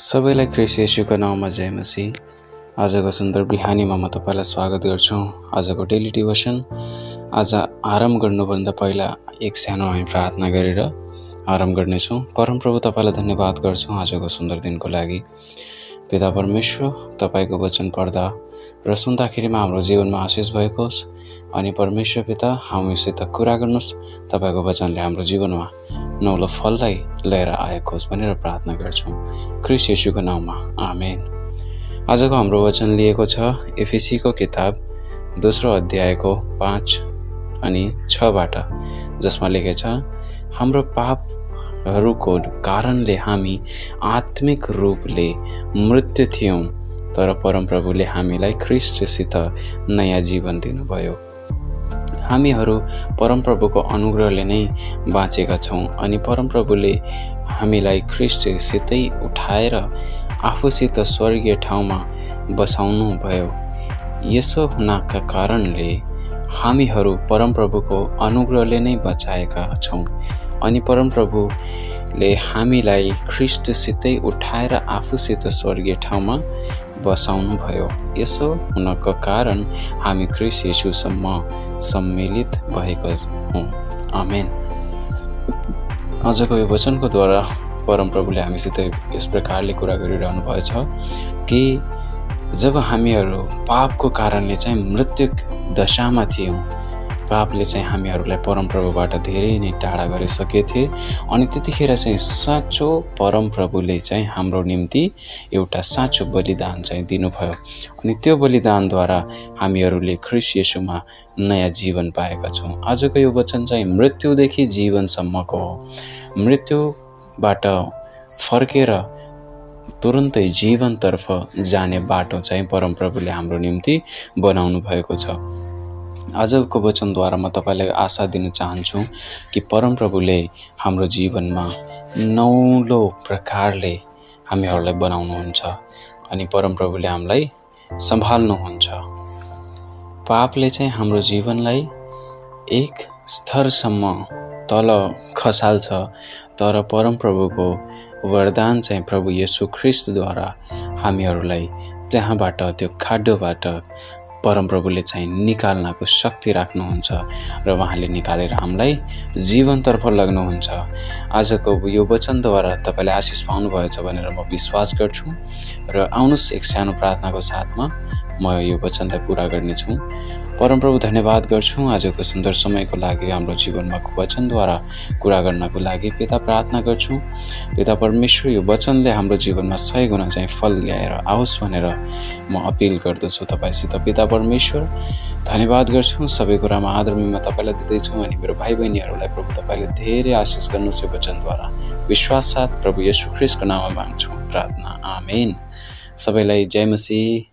सबैलाई ख्रीष्ट येशूको नाउँमा जय मसीह। आजको सुन्दर बिहानीमा म तपाईँलाई स्वागत गर्छु। आजको डेली डिभोसन आज आरम्भ गर्नुभन्दा पहिला एक सानो हामी प्रार्थना गरेर आरम्भ गर्नेछौँ। परमप्रभु तपाईँलाई धन्यवाद गर्छौँ आजको सुन्दर दिनको लागि। पिता परमेश्वर, तपाईँको वचन पढ्दा र सुन्दाखेरिमा हाम्रो जीवनमा आशिष भएको होस् अनि परमेश्वर पिता हामीसित कुरा गर्नुहोस्। तपाईँको वचनले हाम्रो जीवनमा नौलो फललाई लिएर आएको होस् भनेर प्रार्थना गर्छौँ ख्रीष्ट येशूको नाउँमा, आमेन। आजको हाम्रो वचन लिएको छ एफिसीको किताब 2 अध्यायको 5 अनि 6बाट, जसमा लेखेको छ, हाम्रो पापहरूको कारणले हामी आत्मिक रूपले मृत्यु थियौँ, तर परमप्रभुले हामीलाई ख्रीष्टसित नयाँ जीवन दिनुभयो। हामीहरू परमप्रभुको अनुग्रहले नै बाँचेका छौँ अनि परमप्रभुले हामीलाई ख्रीष्टसितै उठाएर आफूसित स्वर्गीय ठाउँमा बसाउनु भयो। यसो हुनाका कारणले हामीहरू परमप्रभुको अनुग्रहले नै बचाएका छौँ अनि परमप्रभुले हामीलाई ख्रीष्टसितै उठाएर आफूसित स्वर्गीय ठाउँमा बसाउनु भयो। यसो हुनको कारण हामी ख्रीष्ट येशूसम्म सम्मिलित भएका हौँ, आमेन। आजको यो वचनको द्वारा परमप्रभुले हामीसित यस प्रकारले कुरा गरिरहनु भएछ कि जब हामीहरू पापको कारणले चाहिँ मृत्यु दशामा थियौँ, पापले चाहिँ हामीहरूलाई परमप्रभुबाट धेरै नै टाढा गरिसकेथे अनि त्यतिखेर चाहिँ साँचो परमप्रभुले चाहिँ हाम्रो निम्ति एउटा साँचो बलिदान चाहिँ दिनुभयो अनि त्यो बलिदानद्वारा हामीहरूले ख्रीष्ट येशूमा नयाँ जीवन पाएका छौँ। आजको यो वचन चाहिँ मृत्युदेखि जीवनसम्मको हो। मृत्युबाट फर्केर तुरुन्तै जीवनतर्फ जाने बाटो चाहिँ परमप्रभुले हाम्रो निम्ति बनाउनु भएको छ। आजको वचनद्वारा म तपाईँलाई आशा दिन चाहन्छु कि परमप्रभुले हाम्रो जीवनमा नौलो प्रकारले हामीहरूलाई बनाउनुहुन्छ अनि परमप्रभुले हामीलाई सम्हाल्नुहुन्छ। पापले चाहिँ हाम्रो जीवनलाई एक स्तरसम्म तल खसाल्छ, तर परमप्रभुको वरदान चाहिँ प्रभु येशू ख्रीष्टद्वारा हामीहरूलाई त्यहाँबाट, त्यो खाड्डोबाट परमप्रभुले चाहिँ निकाल्नको शक्ति राख्नुहुन्छ र उहाँले निकालेर हामीलाई जीवनतर्फ लग्नुहुन्छ। आजको यो वचनद्वारा तपाईँले आशिष पाउनुभएछ भनेर म विश्वास गर्छु र आउनुहोस् एक सानो प्रार्थनाको साथमा म यो वचनलाई पुरा गर्नेछु। परमप्रभु धन्यवाद गर्छु आजको सुन्दर समयको लागि, हाम्रो जीवनमा वचनद्वारा कुरा गर्नको लागि पिता प्रार्थना गर्छु। पिता परमेश्वर, यो वचनले हाम्रो जीवनमा 100 गुणा चाहिँ फल ल्याएर आओस् भनेर म अपिल गर्दछु तपाईँसित। पिता परमेश्वर, धन्यवाद गर्छु, सबै कुरामा आदर महिमा तपाईँलाई दिँदैछु अनि मेरो भाइ बहिनीहरूलाई प्रभु तपाईँले धेरै आशिष गर्नुहोस् यो वचनद्वारा। विश्वास साथ प्रभु येशू ख्रीष्टको नाममा माग्छु प्रार्थना, आमेन। सबैलाई जय मसीह।